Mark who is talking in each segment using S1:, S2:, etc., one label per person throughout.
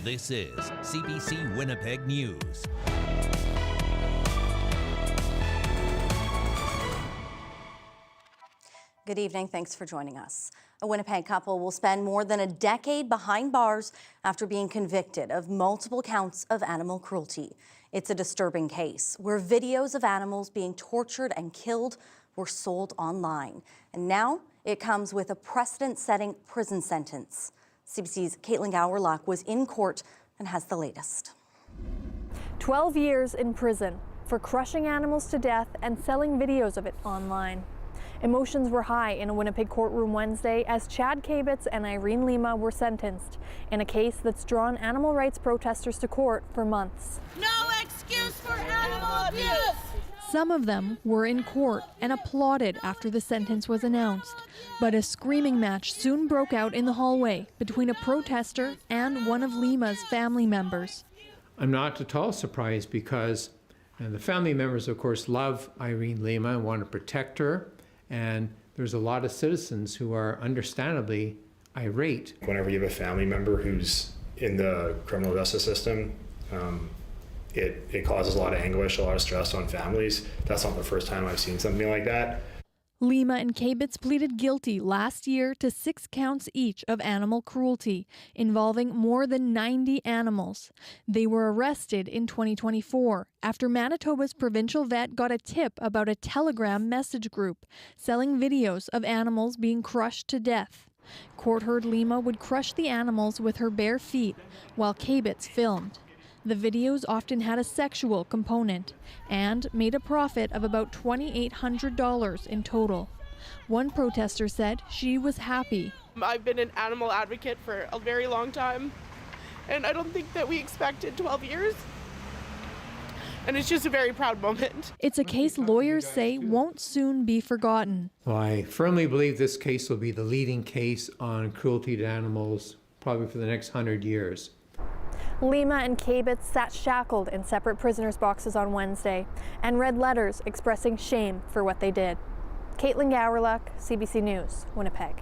S1: This is CBC Winnipeg News.
S2: Good evening. Thanks for joining us. A Winnipeg couple will spend more than a decade behind bars after being convicted of multiple counts of animal cruelty. It's a disturbing case where videos of animals being tortured and killed were sold online. And now it comes with a precedent-setting prison sentence. CBC's Caitlin Gowerluck was in court and has the latest.
S3: 12 years in prison for crushing animals to death and selling videos of it online. Emotions were high in a Winnipeg courtroom Wednesday as Chad Kabitz and Irene Lima were sentenced in a case that's drawn animal rights protesters to court for months.
S4: No excuse for animal abuse!
S3: Some of them were in court and applauded after the sentence was announced. But a screaming match soon broke out in the hallway between a protester and one of Lima's family members.
S5: I'm not at all surprised because the family members, of course, love Irene Lima and want to protect her. And there's a lot of citizens who are understandably irate.
S6: Whenever you have a family member who's in the criminal justice system, it causes a lot of anguish, a lot of stress on families. That's not the first time I've seen something like that.
S3: Lima and Kabitz pleaded guilty last year to 6 counts each of animal cruelty, involving more than 90 animals. They were arrested in 2024 after Manitoba's provincial vet got a tip about a Telegram message group selling videos of animals being crushed to death. Court heard Lima would crush the animals with her bare feet while Kabitz filmed. The videos often had a sexual component and made a profit of about $2,800 in total. One protester said she was happy.
S7: I've been an animal advocate for a very long time, and I don't think that we expected 12 years. And it's just a very proud moment.
S3: It's a case lawyers say won't soon be forgotten.
S5: Well, I firmly believe this case will be the leading case on cruelty to animals probably for the next 100 years.
S3: Lima and Kabitz sat shackled in separate prisoners' boxes on Wednesday and read letters expressing shame for what they did. Caitlin Gowerluck, CBC News, Winnipeg.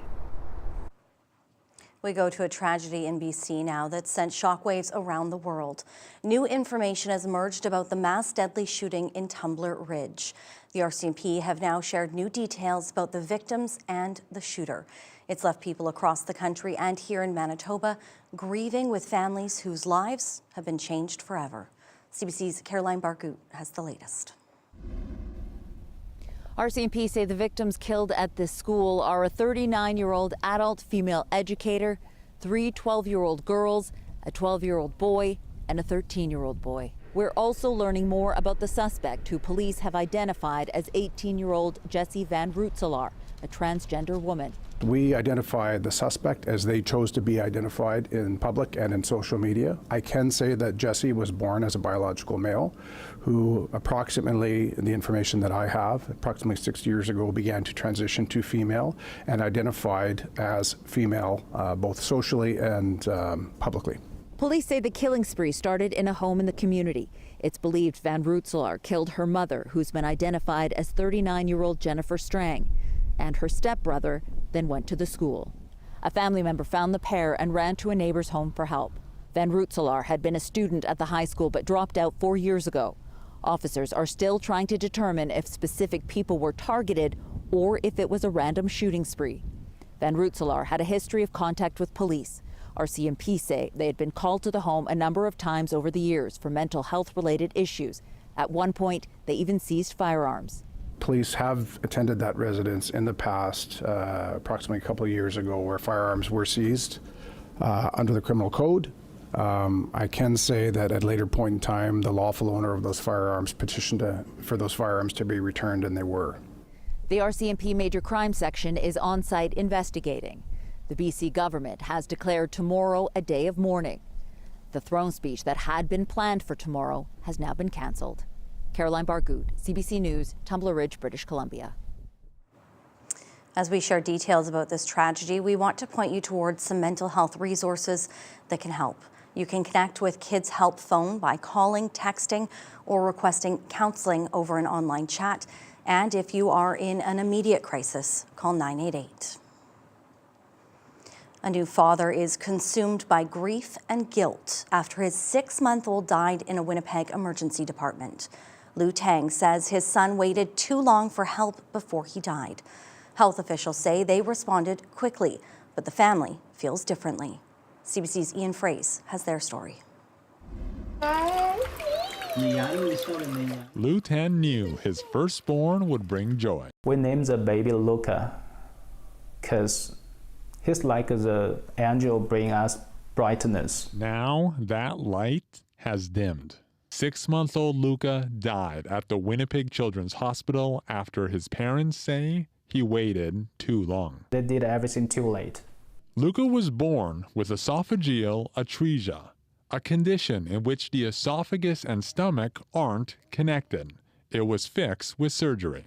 S2: We go to a tragedy in BC now that sent shockwaves around the world. New information has emerged about the mass deadly shooting in Tumbler Ridge. The RCMP have now shared new details about the victims and the shooter. It's left people across the country and here in Manitoba grieving with families whose lives have been changed forever. CBC's Caroline Bargut has the latest.
S8: RCMP say the victims killed at this school are a 39-year-old adult female educator, 3 12-year-old girls, a 12-year-old boy, and a 13-year-old boy. We're also learning more about the suspect, who police have identified as 18-year-old Jessie Van Rootselaar, a transgender woman.
S9: We identified the suspect as they chose to be identified in public and in social media. I can say that Jessie was born as a biological male who approximately, the information that I have, approximately 6 years ago began to transition to female and identified as female both socially and publicly.
S8: Police say the killing spree started in a home in the community. It's believed Van Rootselaar killed her mother, who's been identified as 39-year-old Jennifer Strang, and her stepbrother then went to the school. A family member found the pair and ran to a neighbor's home for help. Van Rootselaar had been a student at the high school but dropped out 4 years ago. Officers are still trying to determine if specific people were targeted or if it was a random shooting spree. Van Rootselaar had a history of contact with police. RCMP say they had been called to the home a number of times over the years for mental health-related issues. At one point, they even seized firearms.
S9: Police have attended that residence in the past, approximately a couple of years ago, where firearms were seized under the criminal code. I can say that at a later point in time, the lawful owner of those firearms petitioned for those firearms to be returned, and they were.
S8: The RCMP Major Crime Section is on site investigating. The BC government has declared tomorrow a day of mourning. The throne speech that had been planned for tomorrow has now been cancelled. Caroline Bargut, CBC News, Tumbler Ridge, British Columbia.
S2: As we share details about this tragedy, we want to point you towards some mental health resources that can help. You can connect with Kids Help Phone by calling, texting, or requesting counseling over an online chat. And if you are in an immediate crisis, call 988. A new father is consumed by grief and guilt after his 6-month-old died in a Winnipeg emergency department. Lou Tang says his son waited too long for help before he died. Health officials say they responded quickly, but the family feels differently. CBC's Ian Fraze has their story.
S10: Lou Tan knew his firstborn would bring joy.
S11: We named the baby Luca because he's like the angel bringing us brightness.
S10: Now that light has dimmed. 6-month-old Luca died at the Winnipeg Children's Hospital after his parents say he waited too long.
S11: They did everything too late.
S10: Luca was born with esophageal atresia, a condition in which the esophagus and stomach aren't connected. It was fixed with surgery.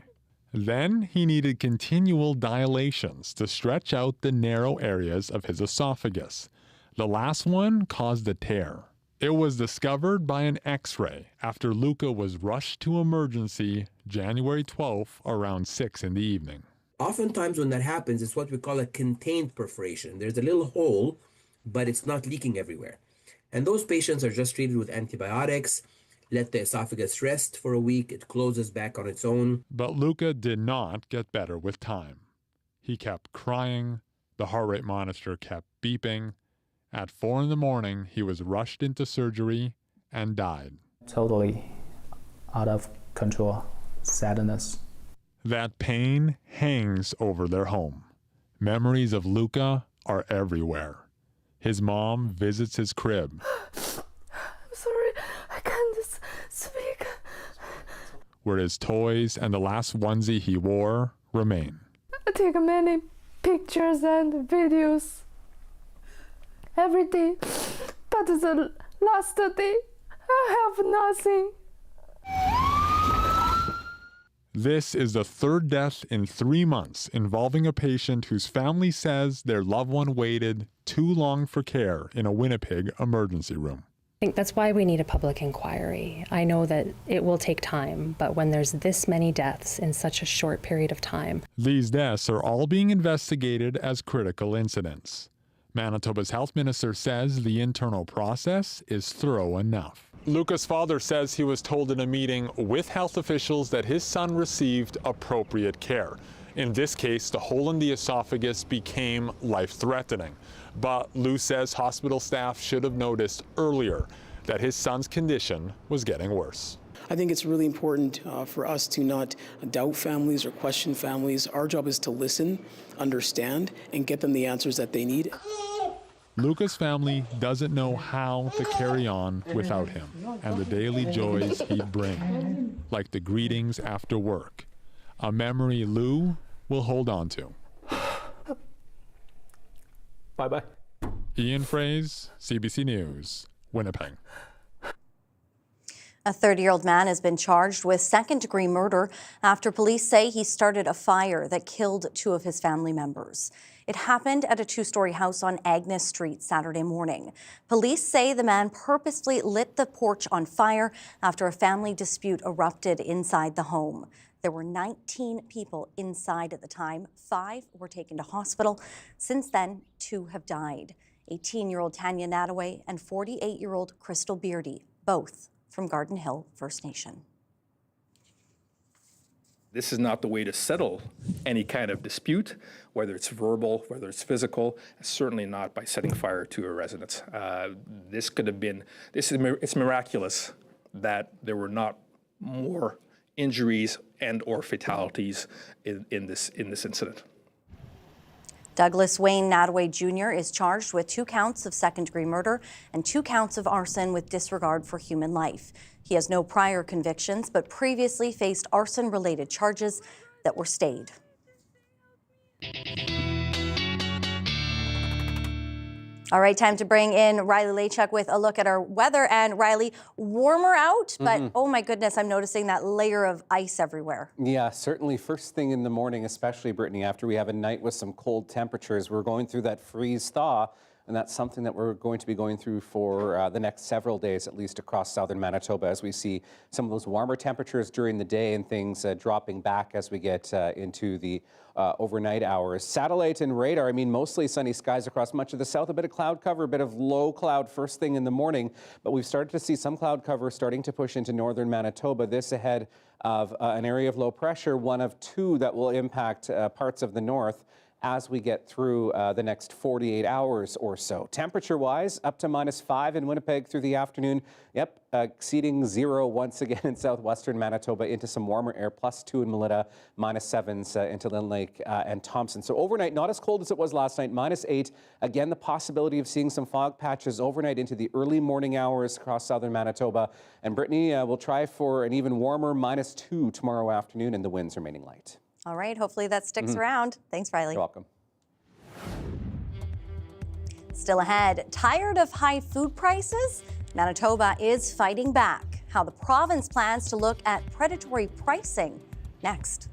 S10: Then he needed continual dilations to stretch out the narrow areas of his esophagus. The last one caused a tear. It was discovered by an X-ray after Luca was rushed to emergency January 12th around 6 in the evening.
S12: Oftentimes when that happens, it's what we call a contained perforation. There's a little hole, but it's not leaking everywhere. And those patients are just treated with antibiotics, let the esophagus rest for a week, it closes back on its own.
S10: But Luca did not get better with time. He kept crying, the heart rate monitor kept beeping. At 4 in the morning, he was rushed into surgery and died.
S11: Totally out of control, sadness.
S10: That pain hangs over their home. Memories of Luca are everywhere. His mom visits his crib.
S13: I'm sorry, I can't speak.
S10: Where his toys and the last onesie he wore remain.
S13: I take many pictures and videos every day, but the last day I have nothing.
S10: This is the third death in 3 months involving a patient whose family says their loved one waited too long for care in a Winnipeg emergency room.
S14: I think that's why we need a public inquiry. I know that it will take time, but when there's this many deaths in such a short period of time.
S10: These deaths are all being investigated as critical incidents. Manitoba's health minister says the internal process is thorough enough. Luca's father says he was told in a meeting with health officials that his son received appropriate care. In this case, the hole in the esophagus became life-threatening. But Lou says hospital staff should have noticed earlier that his son's condition was getting worse.
S15: I think it's really important for us to not doubt families or question families. Our job is to listen, understand, and get them the answers that they need.
S10: Luca's family doesn't know how to carry on without him and the daily joys he'd bring, like the greetings after work, a memory Lou will hold on to.
S11: Bye-bye.
S10: Ian Fraze, CBC News, Winnipeg.
S2: A 30-year-old man has been charged with second-degree murder after police say he started a fire that killed 2 of his family members. It happened at a 2-story house on Agnes Street Saturday morning. Police say the man purposely lit the porch on fire after a family dispute erupted inside the home. There were 19 people inside at the time. 5 were taken to hospital. Since then, 2 have died. 18-year-old Tanya Nadaway and 48-year-old Crystal Beardy, both from Garden Hill First Nation.
S16: This is not the way to settle any kind of dispute, whether it's verbal, whether it's physical, certainly not by setting fire to a residence. This could have been, it's miraculous that there were not more injuries and or fatalities in this incident.
S2: Douglas Wayne Nadaway Jr. is charged with 2 counts of second-degree murder and 2 counts of arson with disregard for human life. He has no prior convictions, but previously faced arson-related charges that were stayed. All right, time to bring in Riley Lachuk with a look at our weather. And Riley, warmer out, but oh my goodness, I'm noticing that layer of ice everywhere.
S17: Yeah, certainly first thing in the morning, especially, Brittany, after we have a night with some cold temperatures, we're going through that freeze thaw. And that's something that we're going to be going through for the next several days, at least across southern Manitoba, as we see some of those warmer temperatures during the day and things dropping back as we get into the overnight hours. Satellite and radar, I mean, mostly sunny skies across much of the south, a bit of cloud cover, a bit of low cloud first thing in the morning, but we've started to see some cloud cover starting to push into northern Manitoba. This ahead of an area of low pressure, one of two that will impact parts of the north as we get through the next 48 hours or so. Temperature-wise, up to -5 in Winnipeg through the afternoon. Yep, exceeding 0 once again in southwestern Manitoba into some warmer air, +2 in Melita, -7s into Lynn Lake and Thompson. So overnight, not as cold as it was last night, -8. Again, the possibility of seeing some fog patches overnight into the early morning hours across southern Manitoba. And Brittany will try for an even warmer -2 tomorrow afternoon, and the winds remaining light.
S2: All right, hopefully that sticks around. Thanks, Riley.
S17: You're welcome.
S2: Still ahead, tired of high food prices? Manitoba is fighting back. How the province plans to look at predatory pricing. Next.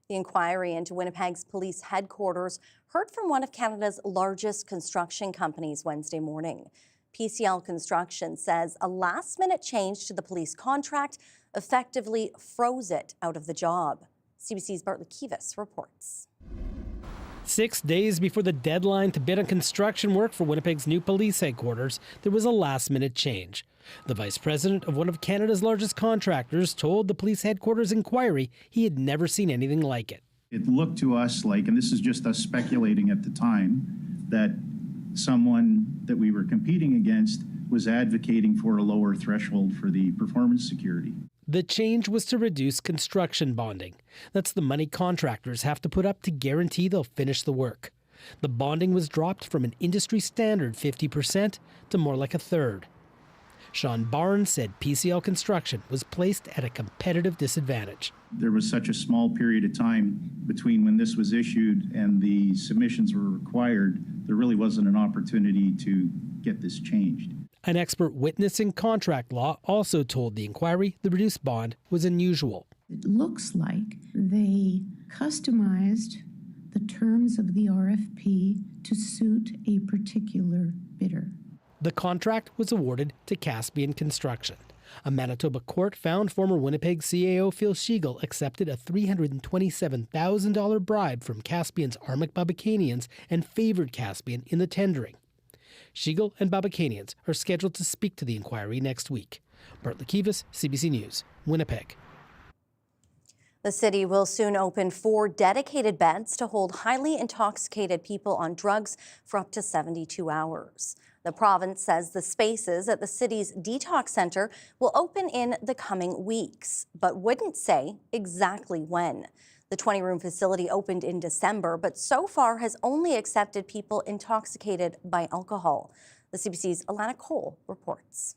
S2: The inquiry into Winnipeg's police headquarters heard from one of Canada's largest construction companies Wednesday morning. PCL Construction says a last-minute change to the police contract effectively froze it out of the job. CBC's Bartlett Kivas reports.
S18: 6 days before the deadline to bid on construction work for Winnipeg's new police headquarters, there was a last-minute change. The vice president of one of Canada's largest contractors told the police headquarters inquiry he had never seen anything like it.
S19: It looked to us like, and this is just us speculating at the time, that someone that we were competing against was advocating for a lower threshold for the performance security.
S18: The change was to reduce construction bonding. That's the money contractors have to put up to guarantee they'll finish the work. The bonding was dropped from an industry standard 50% to more like a third. Sean Barnes said PCL Construction was placed at a competitive disadvantage.
S19: There was such a small period of time between when this was issued and the submissions were required, there really wasn't an opportunity to get this changed.
S18: An expert witness in contract law also told the inquiry the reduced bond was unusual.
S20: It looks like they customized the terms of the RFP to suit a particular bidder.
S18: The contract was awarded to Caspian Construction. A Manitoba court found former Winnipeg CAO Phil Schiegel accepted a $327,000 bribe from Caspian's Armic Babakanians and favored Caspian in the tendering. Schiegel and Babakanians are scheduled to speak to the inquiry next week. Bartlett Kivas, CBC News, Winnipeg.
S2: The city will soon open 4 dedicated beds to hold highly intoxicated people on drugs for up to 72 hours. The province says the spaces at the city's Detox Centre will open in the coming weeks, but wouldn't say exactly when. The 20-room facility opened in December, but so far has only accepted people intoxicated by alcohol. The CBC's Alana Cole reports.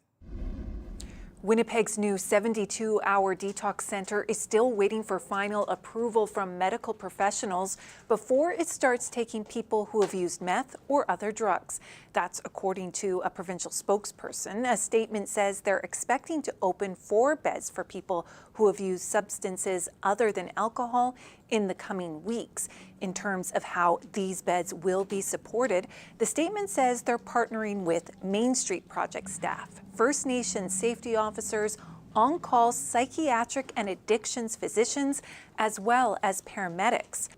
S21: Winnipeg's new 72-hour detox center is still waiting for final approval from medical professionals before it starts taking people who have used meth or other drugs. That's according to a provincial spokesperson. A statement says they're expecting to open 4 beds for people who have used substances other than alcohol in the coming weeks. In terms of how these beds will be supported, the statement says they're partnering with Main Street Project staff, First Nations safety officers, on-call psychiatric and addictions physicians, as well as paramedics.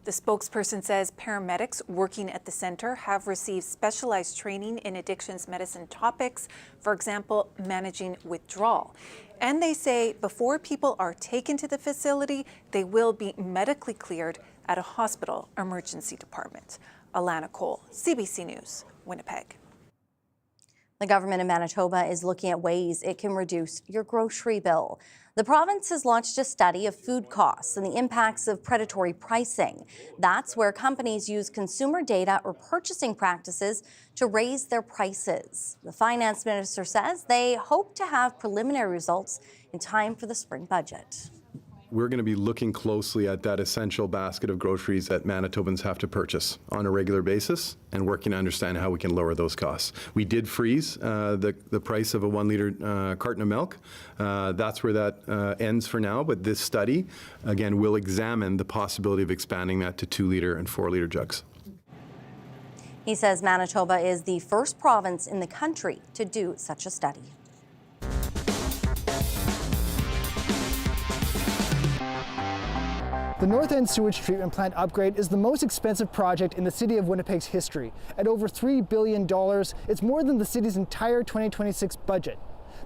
S21: The spokesperson says paramedics working at the center have received specialized training in addictions medicine topics, for example, managing withdrawal. And they say before people are taken to the facility, they will be medically cleared at a hospital emergency department. Alana Cole, CBC News, Winnipeg.
S2: The government of Manitoba is looking at ways it can reduce your grocery bill. The province has launched a study of food costs and the impacts of predatory pricing. That's where companies use consumer data or purchasing practices to raise their prices. The finance minister says they hope to have preliminary results in time for the spring budget.
S22: We're going to be looking closely at that essential basket of groceries that Manitobans have to purchase on a regular basis and working to understand how we can lower those costs. We did freeze the price of a 1-liter carton of milk. That's where that ends for now, but this study, again, will examine the possibility of expanding that to 2-liter and 4-liter jugs.
S2: He says Manitoba is the first province in the country to do such a study.
S23: The North End Sewage Treatment Plant upgrade is the most expensive project in the City of Winnipeg's history. At over $3 billion, it's more than the city's entire 2026 budget.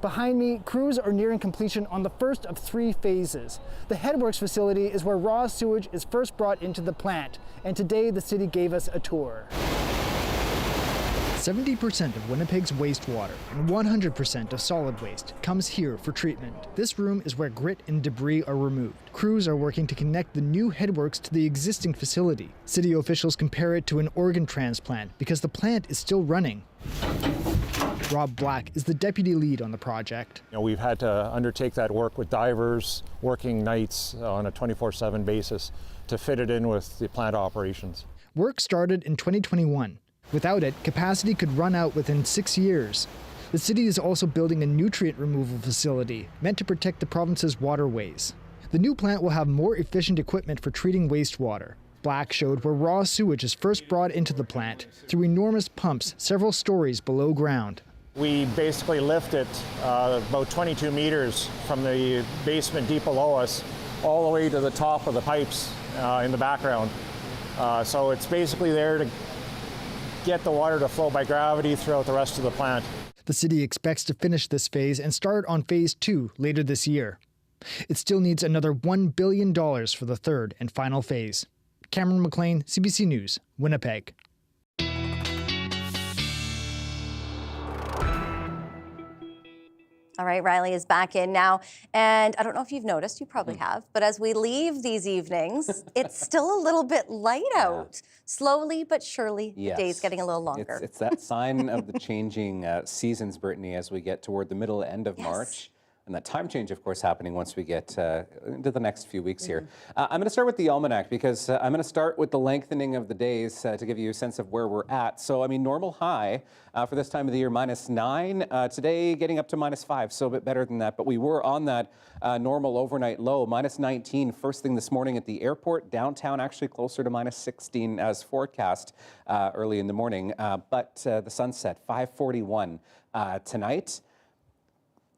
S23: Behind me, crews are nearing completion on the first of 3 phases. The Headworks facility is where raw sewage is first brought into the plant, and today the city gave us a tour.
S24: 70% of Winnipeg's wastewater and 100% of solid waste comes here for treatment. This room is where grit and debris are removed. Crews are working to connect the new headworks to the existing facility. City officials compare it to an organ transplant because the plant is still running. Rob Black is the deputy lead on the project.
S25: We've had to undertake that work with divers, working nights on a 24/7 basis to fit it in with the plant operations.
S24: Work started in 2021. Without it, capacity could run out within 6 years. The city is also building a nutrient removal facility meant to protect the province's waterways. The new plant will have more efficient equipment for treating wastewater. Black showed where raw sewage is first brought into the plant through enormous pumps several stories below ground.
S25: We basically lift it about 22 meters from the basement deep below us all the way to the top of the pipes in the background. So it's basically there to get the water to flow by gravity throughout the rest of the plant.
S24: The city expects to finish this phase and start on phase 2 later this year. It still needs another $1 billion for the third and final phase. Cameron McLean, CBC News, Winnipeg.
S2: All right, Riley is back in now. And I don't know if you've noticed, you probably have, but as we leave these evenings, it's still a little bit light out. Slowly but surely, the day's getting a little longer.
S17: It's that sign of the changing seasons, Brittany, as we get toward the middle end of March. And that time change, of course, happening once we get into the next few weeks here. I'm going to start with the almanac because I'm going to start with the lengthening of the days to give you a sense of where we're at. So, I mean, normal high for this time of the year, -9. Today, getting up to -5, so a bit better than that. But we were on that normal overnight low, -19 first thing this morning at the airport. Downtown, actually closer to -16 as forecast early in the morning. But the sunset, 5:41 tonight.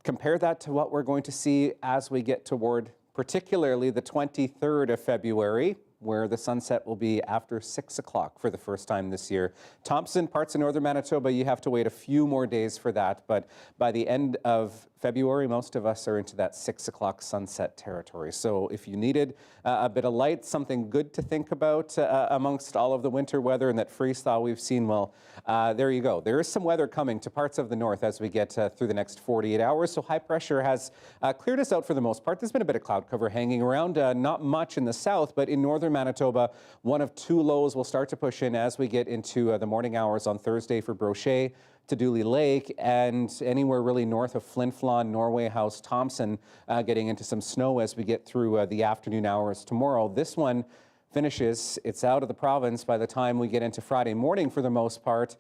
S17: Compare that to what we're going to see as we get toward particularly the 23rd of February, where the sunset will be after 6 o'clock for the first time this year. Thompson, parts of northern Manitoba, you have to wait a few more days for that, but by the end of February, most of us are into that 6 o'clock sunset territory. So if you needed a bit of light, something good to think about amongst all of the winter weather and that freeze thaw we've seen, well, there you go. There is some weather coming to parts of the north as we get through the next 48 hours. So high pressure has cleared us out for the most part. There's been a bit of cloud cover hanging around, not much in the south, but in northern Manitoba, one of two lows will start to push in as we get into the morning hours on Thursday for Brochet to Dooley Lake, and anywhere really north of Flin Flon, Norway House, Thompson, getting into some snow as we get through the afternoon hours tomorrow. This one finishes, it's out of the province by the time we get into Friday morning for the most part.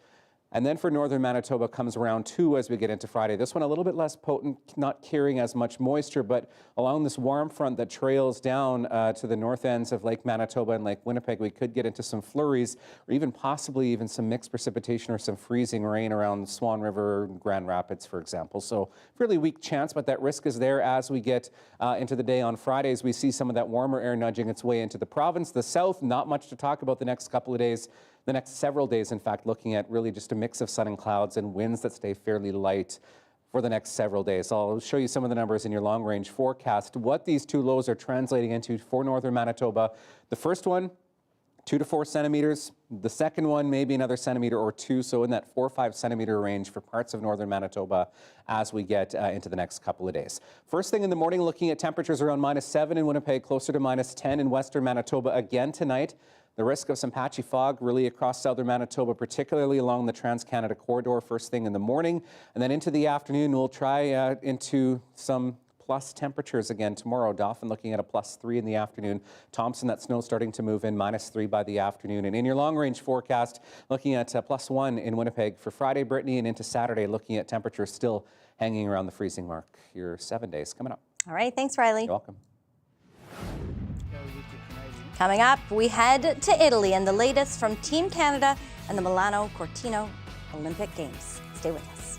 S17: And then for northern Manitoba comes around too as we get into Friday. This one a little bit less potent, not carrying as much moisture, but along this warm front that trails down to the north ends of Lake Manitoba and Lake Winnipeg, we could get into some flurries or even possibly even some mixed precipitation or some freezing rain around Swan River, Grand Rapids, for example. So fairly weak chance, but that risk is there as we get into the day on Fridays. We see some of that warmer air nudging its way into the province. The south, not much to talk about the next couple of days. The next several days, in fact, looking at really just a mix of sun and clouds and winds that stay fairly light for the next several days. So I'll show you some of the numbers in your long-range forecast, what these two lows are translating into for northern Manitoba. The first one, 2 to 4 centimeters. The second one, maybe another centimeter or two, so in that 4 or 5 centimeter range for parts of northern Manitoba as we get into the next couple of days. First thing in the morning, looking at temperatures around -7 in Winnipeg, closer to -10 in western Manitoba again tonight. The risk of some patchy fog really across southern Manitoba, particularly along the Trans-Canada corridor first thing in the morning. And then into the afternoon, we'll try into some plus temperatures again tomorrow. Dauphin looking at a +3 in the afternoon. Thompson, that snow starting to move in, -3 by the afternoon. And in your long-range forecast, looking at +1 in Winnipeg for Friday, Brittany, and into Saturday, looking at temperatures still hanging around the freezing mark. Your 7 days coming up.
S2: All right, thanks, Riley.
S17: You're welcome.
S2: Coming up, we head to Italy and the latest from Team Canada and the Milano Cortina Olympic Games. Stay with us.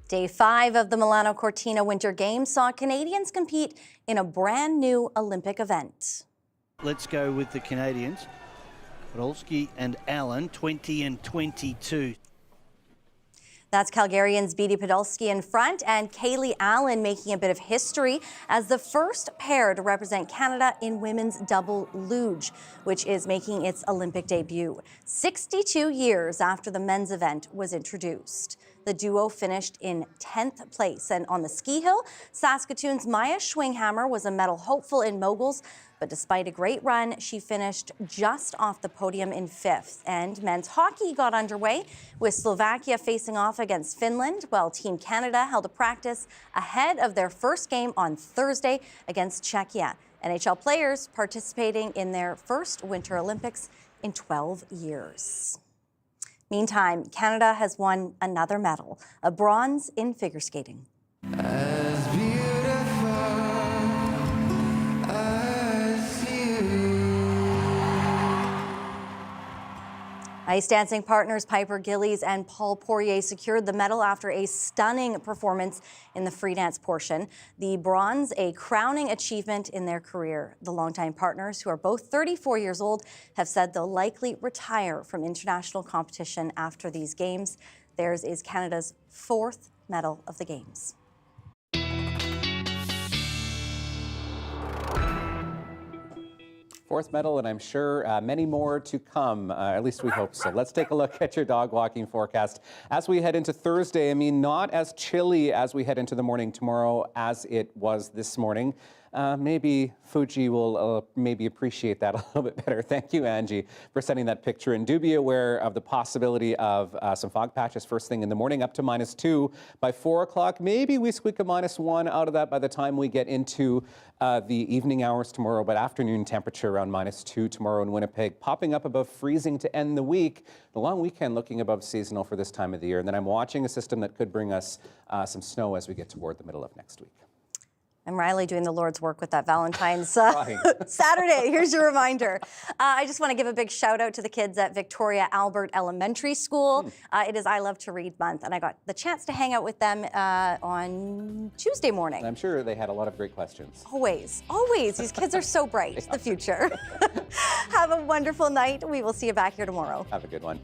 S2: Day 5 of the Milano Cortina Winter Games saw Canadians compete in a brand new Olympic event.
S1: Let's go with the Canadians. Podolsky and Allen, 20 and 22.
S2: That's Calgarians Beatty Podolsky in front and Kaylee Allen making a bit of history as the first pair to represent Canada in women's double luge, which is making its Olympic debut 62 years after the men's event was introduced. The duo finished in 10th place, and on the ski hill, Saskatoon's Maya Schwinghammer was a medal hopeful in moguls, but despite a great run, she finished just off the podium in 5th. And men's hockey got underway with Slovakia facing off against Finland, while Team Canada held a practice ahead of their first game on Thursday against Czechia. NHL players participating in their first Winter Olympics in 12 years. Meantime, Canada has won another medal, a bronze in figure skating. Ice dancing partners Piper Gillies and Paul Poirier secured the medal after a stunning performance in the free dance portion. The bronze, a crowning achievement in their career. The longtime partners, who are both 34 years old, have said they'll likely retire from international competition after these games. Theirs is Canada's 4th medal of the Games.
S17: Fourth medal, and I'm sure many more to come. At least we hope so. Let's take a look at your dog walking forecast. As we head into Thursday, I mean, not as chilly as we head into the morning tomorrow as it was this morning. Maybe Fuji will maybe appreciate that a little bit better. Thank you, Angie, for sending that picture. And do be aware of the possibility of some fog patches first thing in the morning, up to -2 by 4 o'clock. Maybe we squeak a -1 out of that by the time we get into the evening hours tomorrow, but afternoon temperature around -2 tomorrow in Winnipeg, popping up above freezing to end the week. The long weekend looking above seasonal for this time of the year. And then I'm watching a system that could bring us some snow as we get toward the middle of next week.
S2: I'm Riley doing the Lord's work with that Valentine's Saturday. Here's your reminder. I just want to give a big shout out to the kids at Victoria Albert Elementary School. It is I Love to Read month, and I got the chance to hang out with them on Tuesday morning.
S17: I'm sure they had a lot of great questions.
S2: Always, always. These kids are so bright. The future. Have a wonderful night. We will see you back here tomorrow.
S17: Have a good one.